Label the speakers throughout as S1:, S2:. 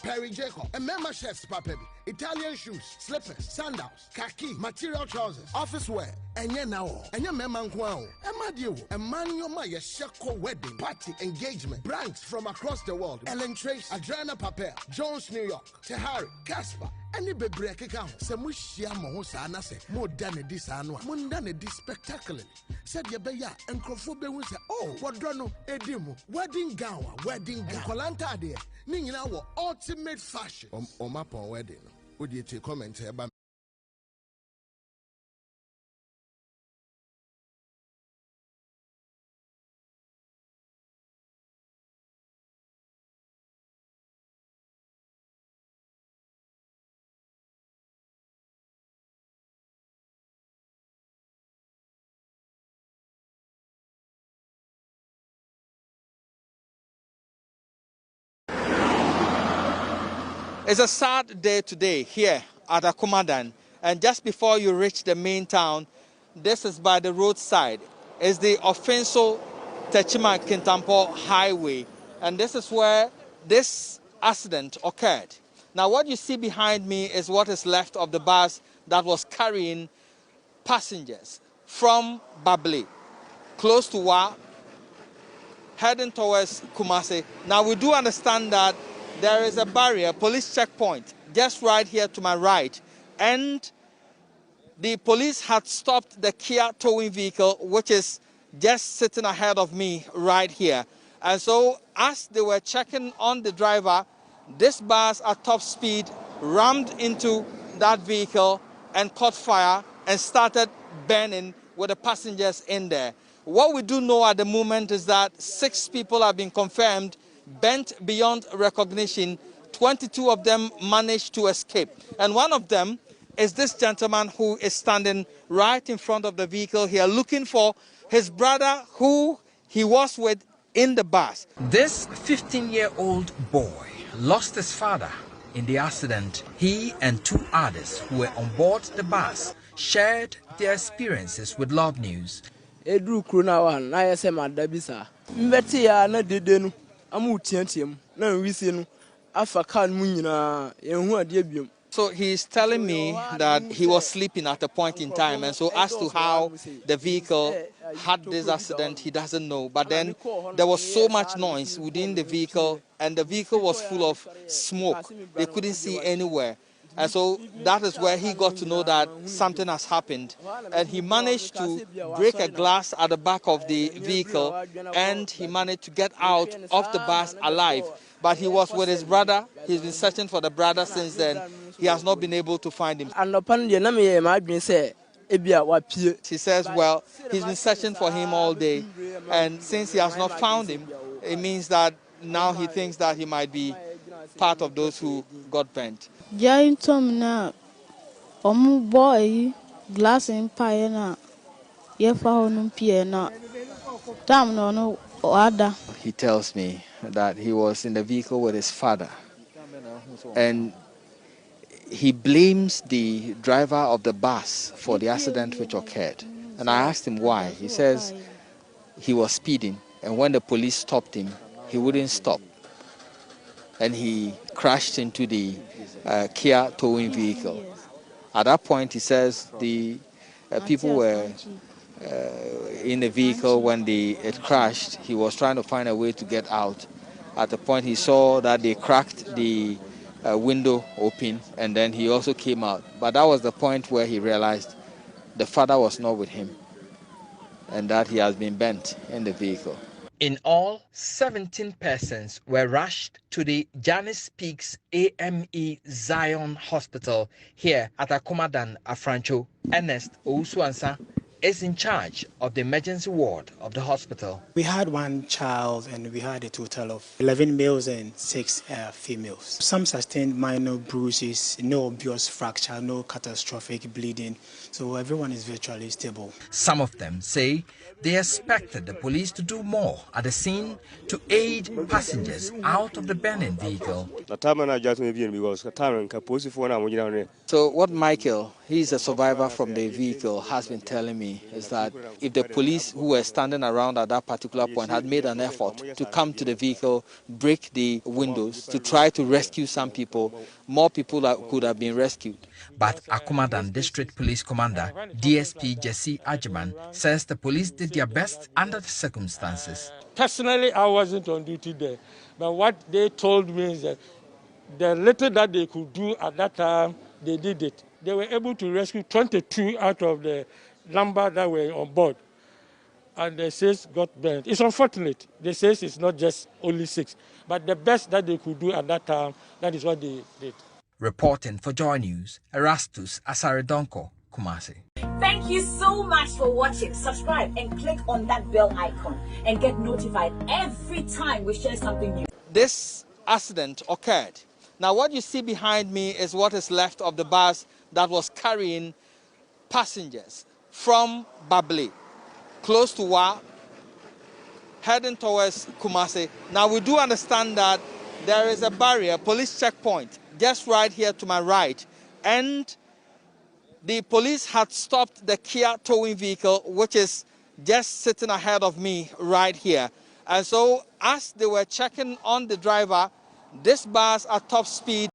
S1: Perry Jacob, and member chefs papebi, Italian shoes, slippers, sandals, khaki, material trousers, office wear, and now, and your member and Madio, and Manioma Yeshako wedding, party, engagement, brands from across the world, Ellen Trace, Adriana Papel, Jones, New York, Tehari, Casper, any baby account, Samushia Mohosana say, more than a disanwa, Mundana dis spectacularly. Said Yabeya and Crofobia will say, oh, what drano, Edimu, wedding gown, wedding gown, Colanta there, Nina, ultimate fashion. Mapa wedding. Would you take comment here?
S2: It's a sad day today here at Akuetteh, and just before you reach the main town, this is by the roadside. It's the Offenso Techima Kintampo Highway, and this is where this accident occurred. Now, what you see behind me is what is left of the bus that was carrying passengers from Babli, close to Wa, heading towards Kumasi. Now, we do understand that there is a barrier, police checkpoint, just right here to my right. And the police had stopped the Kia towing vehicle, which is just sitting ahead of me right here. And so as they were checking on the driver, this bus at top speed rammed into that vehicle and caught fire and started burning with the passengers in there. What we do know at the moment is that 6 people have been confirmed bent beyond recognition. 22 of them managed to escape. And one of them is this gentleman who is standing right in front of the vehicle here looking for his brother who he was with in the bus.
S3: This 15-year-old boy lost his father in the accident. He and 2 others who were on board the bus shared their experiences with Love News.
S2: So he's telling me that he was sleeping at a point in time, and so as to how the vehicle had this accident, he doesn't know. But then there was so much noise within the vehicle, and the vehicle was full of smoke. They couldn't see anywhere. And so that is where he got to know that something has happened. And he managed to break a glass at the back of the vehicle, and he managed to get out of the bus alive. But he was with his brother. He's been searching for the brother since then. He has not been able to find him. He says, well, he's been searching for him all day. And since he has not found him, it means that now he thinks that he might be part of those who got burnt.
S4: Giant boy glass in pie
S2: He tells me that he was in the vehicle with his father, and he blames the driver of the bus for the accident which occurred. And I asked him why. He says he was speeding, and when the police stopped him, he wouldn't stop, and he crashed into the Kia towing vehicle. At that point, he says the people were in the vehicle when it crashed. He was trying to find a way to get out. At the point, he saw that they cracked the window open, and then he also came out. But that was the point where he realized the father was not with him and that he has been burnt in the vehicle.
S3: In all, 17 persons were rushed to the Janice Peaks AME Zion Hospital here at Akuetteh, Afrancho. Ernest Ousuansa is in charge of the emergency ward of the hospital.
S5: We had 1 child and we had a total of 11 males and 6 females. Some sustained minor bruises, no obvious fracture, no catastrophic bleeding, so everyone is virtually stable.
S3: Some of them say they expected the police to do more at the scene to aid passengers out of the burning vehicle.
S2: So what Michael, he's a survivor from the vehicle, has been telling me me is that if the police who were standing around at that particular point had made an effort to come to the vehicle, break the windows to try to rescue some people, more people could have been rescued.
S3: But Akumadan District Police Commander DSP Jesse Ajiman says the police did their best under the circumstances.
S6: Personally, I wasn't on duty there, but what they told me is that the little that they could do at that time, they did it. They were able to rescue 22 out of the number that were on board, and the 6 got burned. It's unfortunate. They say it's not just only 6, but the best that they could do at that time, that is what they did.
S3: Reporting for Joy News, Erastus Asaredonko, Kumasi.
S7: Thank you so much for watching. Subscribe and click on that bell icon and get notified every time we share something new.
S2: This accident occurred. Now what you see behind me is what is left of the bus that was carrying passengers from Babli, close to Wa, heading towards Kumasi. Now we do understand that there is a barrier, police checkpoint, just right here to my right, and the police had stopped the Kia towing vehicle, which is just sitting ahead of me right here. And so as they were checking on the driver, this bus at top speed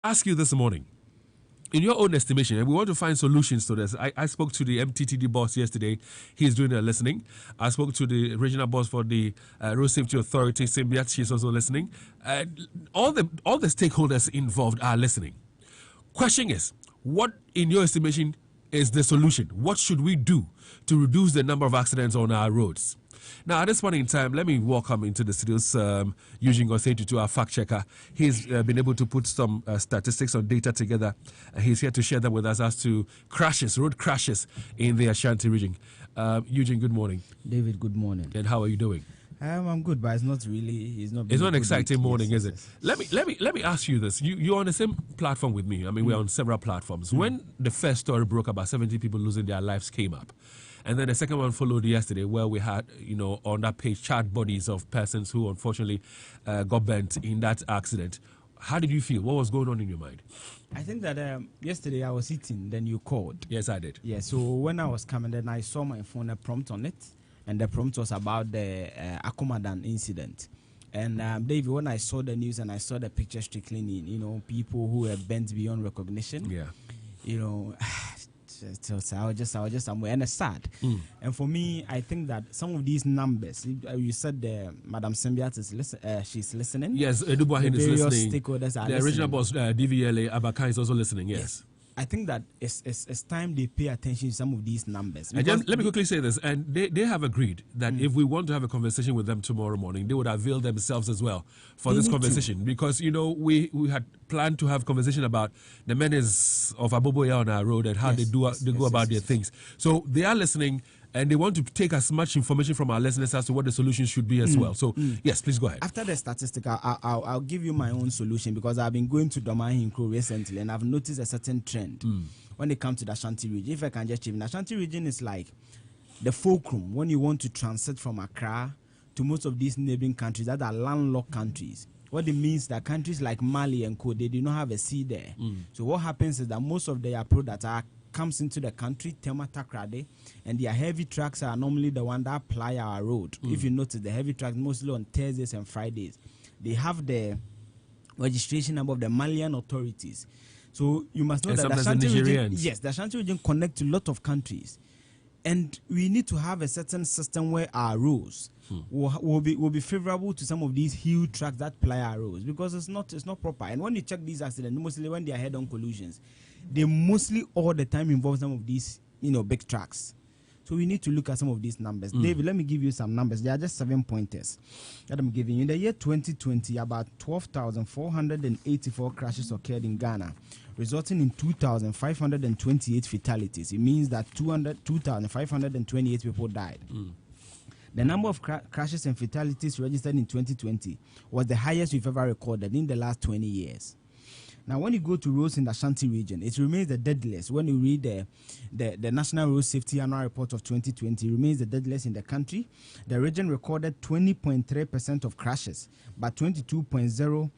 S8: ask you this morning, in your own estimation, and we want to find solutions to this. I spoke to the MTTD boss yesterday. He's doing a listening. I spoke to the regional boss for the Road Safety Authority, Simbiat. She's also listening. All the stakeholders involved are listening. Question is, what, in your estimation, is the solution? What should we do to reduce the number of accidents on our roads? Now, at this point in time, let me welcome into the studios Eugene Gossetu, to our fact checker. He's been able to put some statistics or data together. He's here to share them with us as to crashes, road crashes in the Ashanti region. Eugene, good morning.
S9: David, good morning.
S8: And how are you doing?
S9: I'm good, but it's not
S8: an exciting morning, is it? Yes. Let me ask you this. You're on the same platform with me. I mean, we're on several platforms. When the first story broke about 70 people losing their lives came up, and then the second one followed yesterday, where we had, on that page, charred bodies of persons who unfortunately got burnt in that accident. How did you feel? What was going on in your mind?
S9: I think that yesterday I was eating, then you called.
S8: Yes, I did.
S9: Yeah, so when I was coming, then I saw my phone, a prompt on it, and the prompt was about the Akumadan incident. And David, when I saw the news and I saw the pictures trickling in, people who were bent beyond recognition, so I was just somewhere, and it's sad. And for me, I think that some of these numbers, you said Madam Sembiat is she's listening.
S8: Yes, Edubuahin is listening.
S9: Stakeholders are
S8: the
S9: listening.
S8: original boss, DVLA, Abaka is also listening, yes.
S9: I think that it's time they pay attention to some of these numbers.
S8: Let me quickly say this, and they have agreed that if we want to have a conversation with them tomorrow morning, they would avail themselves as well for this conversation. Because, we had planned to have conversation about the menace of Aboboya on our road and how they go about their things. So they are listening, and they want to take as much information from our listeners as to what the solution should be as well. So, yes, please go ahead.
S9: After the statistic, I'll give you my own solution, because I've been going to Domain Crew recently, and I've noticed a certain trend when it comes to the Ashanti region. If I can just chip in, the Ashanti region is like the fulcrum when you want to transit from Accra to most of these neighboring countries that are landlocked countries. What it means that countries like Mali and Co, they do not have a sea there. So what happens is that most of their products comes into the country, Tematakrade, and their heavy trucks are normally the one that ply our road. If you notice, the heavy trucks mostly on Thursdays and Fridays, they have the registration number of the Malian authorities. So you must know that the Ashanti region, the Ashanti region connects to a lot of countries, and we need to have a certain system where our roads will be favorable to some of these huge trucks that ply our roads, because it's not proper. And when you check these accidents, mostly when they are head-on collisions, they mostly all the time involve some of these, big trucks. So we need to look at some of these numbers. David, let me give you some numbers. They are just 7 pointers that I'm giving you. In the year 2020, about 12,484 crashes occurred in Ghana, resulting in 2,528 fatalities. It means that 2,528 people died. The number of crashes and fatalities registered in 2020 was the highest we've ever recorded in the last 20 years. Now, when you go to roads in the Ashanti region, it remains the deadliest. When you read the National Road Safety Annual Report of 2020, it remains the deadliest in the country. The region recorded 20.3% of crashes, but 22.0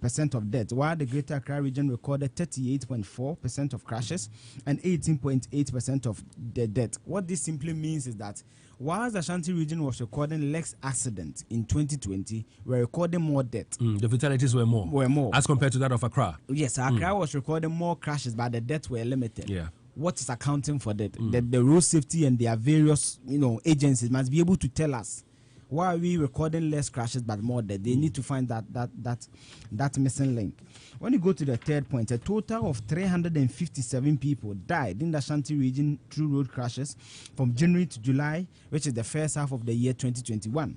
S9: percent of deaths, while the Greater Accra region recorded 38.4% of crashes and 18.8% of the deaths. What this simply means is that whilst the Ashanti region was recording less accidents in 2020, we're recording more deaths.
S8: The fatalities were more. As compared to that of Accra.
S9: Yes, Accra was recording more crashes, but the deaths were limited.
S8: Yeah.
S9: What is accounting for that? The road safety and their various agencies must be able to tell us why are we recording less crashes but more deaths. They need to find that missing link. When you go to the third point, a total of 357 people died in the Ashanti region through road crashes from January to July, which is the first half of the year 2021.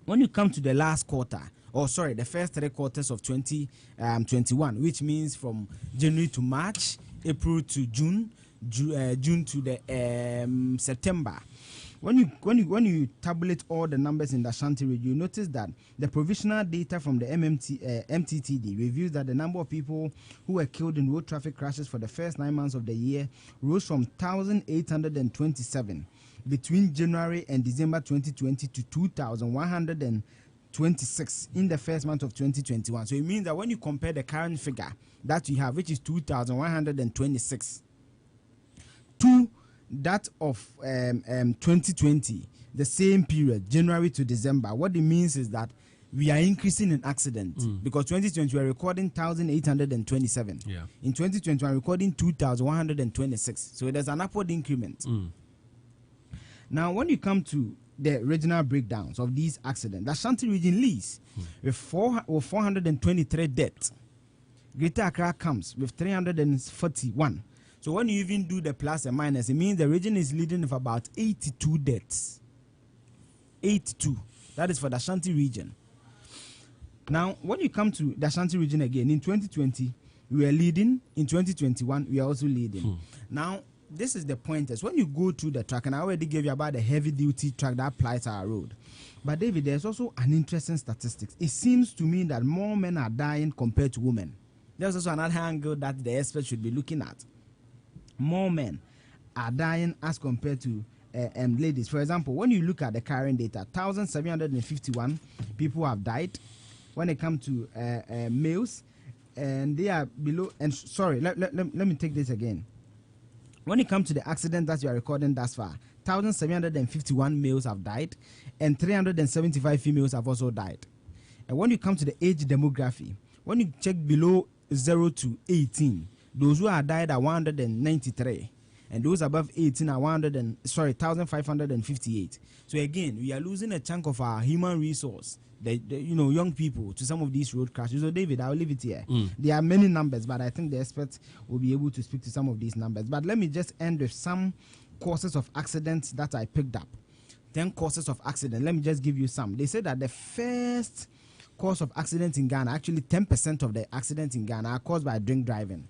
S9: When you come to the last quarter, the first 3 quarters of 2021, which means from January to March, April to June, June to the September. When you tabulate all the numbers in the Ashanti region, you notice that the provisional data from the MTTD reveals that the number of people who were killed in road traffic crashes for the first 9 months of the year rose from 1,827 between January and December 2020 to 2,126 in the first month of 2021. So it means that when you compare the current figure that you have, which is 2,126, to that of 2020, the same period, January to December, what it means is that we are increasing in accidents because 2020 we are recording 1,827.
S8: Yeah.
S9: In 2020 we are recording 2,126. So there's an upward increment. Now, when you come to the regional breakdowns of these accidents, the Ashanti region leads with 423 deaths. Greater Accra comes with 341. So when you even do the plus and minus, it means the region is leading with about 82 deaths. 82. That is for the Ashanti region. Now, when you come to the Ashanti region again, in 2020, we were leading. In 2021, we are also leading. Now, this is the pointers. When you go to the track, and I already gave you about the heavy-duty track that applies to our road. But, David, there's also an interesting statistics. It seems to me that more men are dying compared to women. There's also another angle that the experts should be looking at. More men are dying as compared to ladies. For example, when you look at the current data, 1,751 people have died. When it comes to males, and they are below. And let me take this again. When it comes to the accident that you are recording thus far, 1,751 males have died, and 375 females have also died. And when you come to the age demography, when you check below 0 to 18. Those who are died are 193, and those above 18 are 1,558. So again, we are losing a chunk of our human resource, the young people, to some of these road crashes. So David, I'll leave it here. There are many numbers, but I think the experts will be able to speak to some of these numbers. But let me just end with some causes of accidents that I picked up. 10 causes of accident. Let me just give you some. They said that the first cause of accidents in Ghana, actually 10% of the accidents in Ghana are caused by drink driving.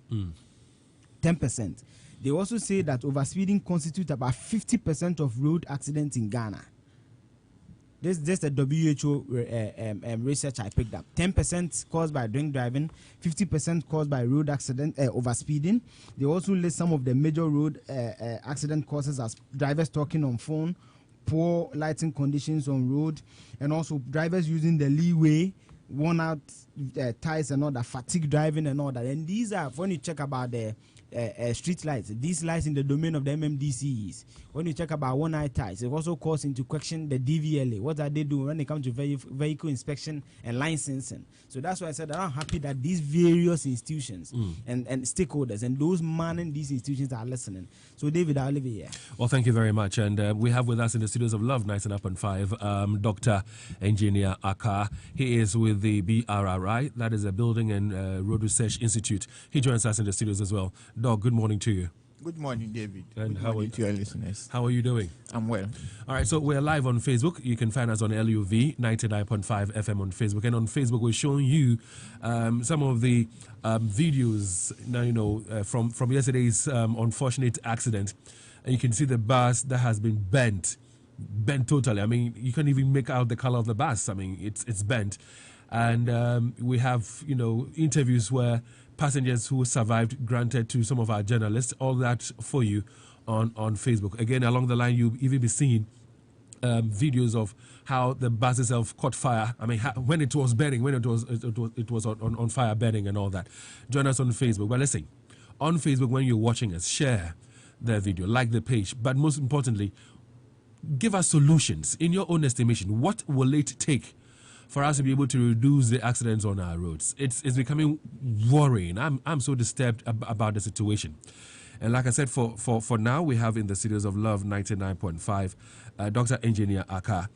S9: 10%. They also say that overspeeding constitutes about 50% of road accidents in Ghana. This is just a WHO research I picked up. 10% caused by drink driving, 50% caused by road accident overspeeding. They also list some of the major road accident causes as drivers talking on phone, poor lighting conditions on road, and also drivers using the leeway, worn out tires and all that, fatigue driving and all that. And these are, when you check about the street lights, these lights in the domain of the MMDCs. When you check about one-eye ties, it also calls into question the DVLA. What are they doing when it comes to vehicle inspection and licensing? So that's why I said that I'm happy that these various institutions and stakeholders and those manning these institutions are listening. So David, I'll leave it here.
S8: Well, thank you very much. And we have with us in the studios of Love 99.5 Dr. Engineer Aka. He is with the BRRI, that is a Building and Road Research Institute. He joins us in the studios as well. Doc, good morning to you.
S10: Good morning, David.
S8: And
S10: good morning to your listeners.
S8: How are you doing?
S10: I'm well.
S8: All right, so we're live on Facebook. You can find us on LUV 99.5 FM on Facebook. And on Facebook, we're showing you some of the videos now, from yesterday's unfortunate accident. And you can see the bus that has been bent totally. I mean, you can't even make out the color of the bus. I mean, it's bent. And we have, interviews where passengers who survived granted to some of our journalists, all that for you on Facebook. Again, along the line, you'll even be seeing videos of how the bus itself caught fire. I mean, when it was burning, when it was on fire, burning, and all that. Join us on Facebook. Well, listen, on Facebook when you're watching us, share the video, like the page, but most importantly, give us solutions. In your own estimation, what will it take for us to be able to reduce the accidents on our roads? It's becoming worrying. I'm so disturbed about the situation. And like I said, for now, we have in the studios of Love 99.5, Dr. Engineer Aka.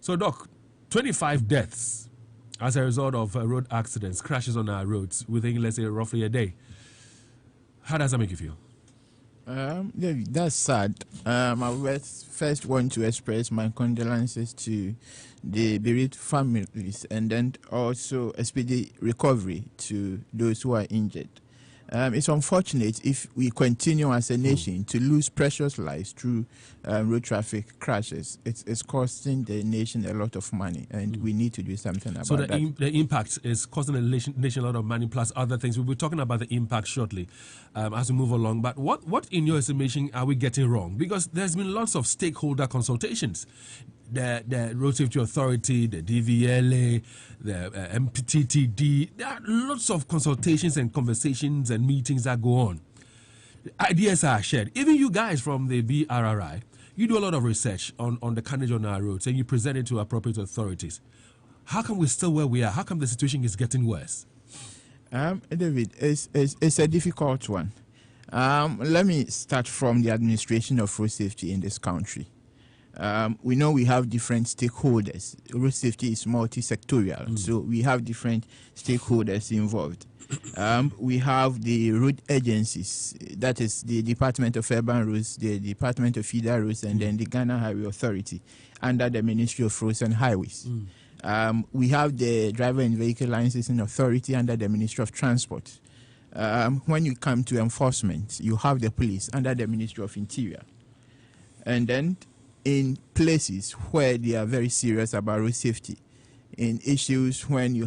S8: So, Doc, 25 deaths as a result of road accidents, crashes on our roads within, let's say, roughly a day. How does that make you feel?
S10: That's sad. I first want to express my condolences to the bereaved families, and then also a speedy recovery to those who are injured. It's unfortunate if we continue as a nation to lose precious lives through road traffic crashes. It's costing the nation a lot of money, and we need to do something about that. So
S8: the impact is costing the nation a lot of money, plus other things. We'll be talking about the impact shortly as we move along. But what in your estimation are we getting wrong? Because there's been lots of stakeholder consultations. The Road Safety Authority, the DVLA, the MPTTD. There are lots of consultations and conversations and meetings that go on. Ideas are shared. Even you guys from the BRRI, you do a lot of research on the carnage on our roads and you present it to appropriate authorities. How come we're still where we are? How come the situation is getting worse?
S10: David, it's a difficult one. Let me start from the administration of road safety in this country. We know we have different stakeholders. Road safety is multi-sectorial, so we have different stakeholders involved. We have the road agencies, that is the Department of Urban Roads, the Department of Feeder Roads, and then the Ghana Highway Authority under the Ministry of Roads and Highways. We have the Driver and Vehicle Licensing Authority under the Ministry of Transport. When you come to enforcement, you have the police under the Ministry of Interior. And then in places where they are very serious about road safety, in issues when you have